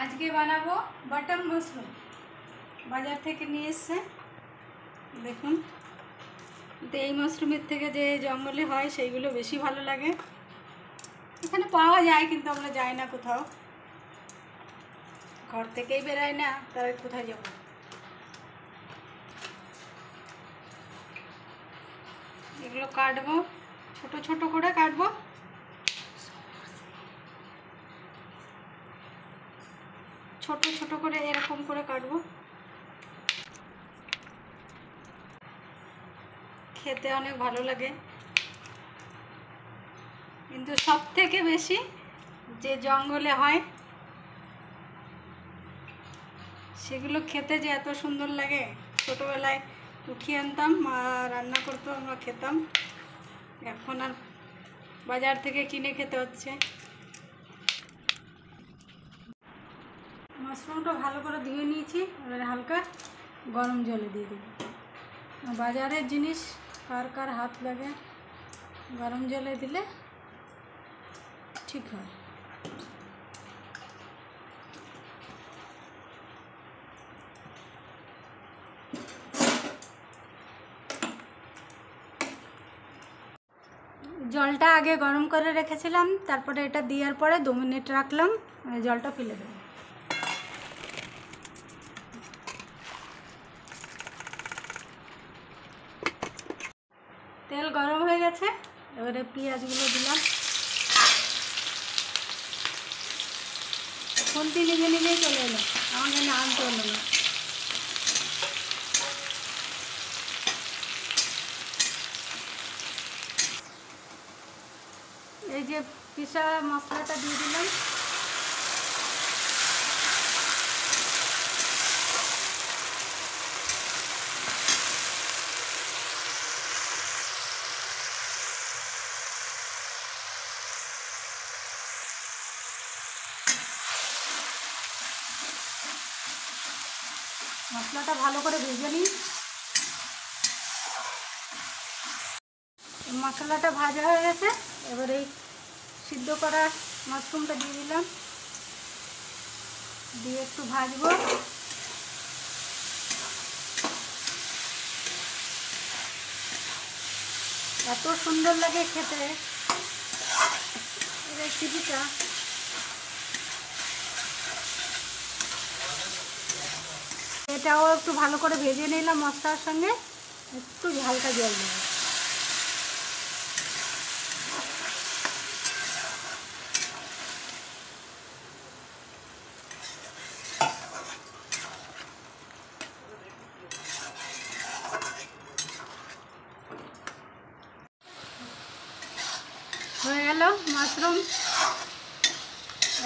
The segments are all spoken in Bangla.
আজকে বানাবো বাটার মাশরুম। বাজার থেকে নিয়ে এসছে দেখুন। তো এই মাশরুমের থেকে যে জঙ্গলে হয় সেইগুলো বেশি ভালো লাগে। এখানে পাওয়া যায় কিন্তু আমরা যাই না কোথাও, ঘর থেকেই বেরাই না, তাই কোথায় যাব। এগুলো কাটবো, ছোট ছোট করে কাটবো। ছোট ছোট করে এরকম করে কাটবো। খেতে অনেক ভালো লাগে, কিন্তু সব থেকে বেশি যে জঙ্গলে হয় সেগুলো খেতে যে এত সুন্দর লাগে। ছোটোবেলায় উঠিয়ে আনতাম, মা রান্না করতো, আমরা খেতাম। এখন আর বাজার থেকে কিনে খেতে হচ্ছে। মাশরুমটা ভালো করে ধুয়ে নিয়েছি, এবারে হালকা গরম জলে দিয়ে দেবো। বাজারের জিনিস কার কার হাত লাগে, গরম জলে দিলে ঠিক হয়। জলটা আগে গরম করে রেখেছিলাম, তারপরে এটা দেওয়ার পরে 2 মিনিট রাখলাম, জলটা ফেলে দেবো। তেল গরম হয়ে গেছে, এবারে পেঁয়াজগুলো দিলাম। খুন্তি নিজে নিজেই চলে এলো, আমাকে আনতে হলো না। এই যে পিসা মশলাটা দিয়ে দিলাম। মশলাটা ভালো করে ভেজে নিই। মশলাটা ভাজা হয়ে গেছে, এবার এই সিদ্ধ করা মাশরুমটা দিয়ে দিলাম, দিয়ে একটু ভাজবো। এত সুন্দর লাগে খেতে এই রেসিপিটা। এটাও একটু ভালো করে ভেজে নিলাম মশলার সঙ্গে, একটু হালকা জল দেবো। হয়ে গেল মাশরুম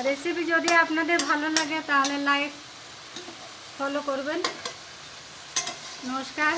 রেসিপি। যদি আপনাদের ভালো লাগে তাহলে লাইক ফলো করবেন। নমস্কার।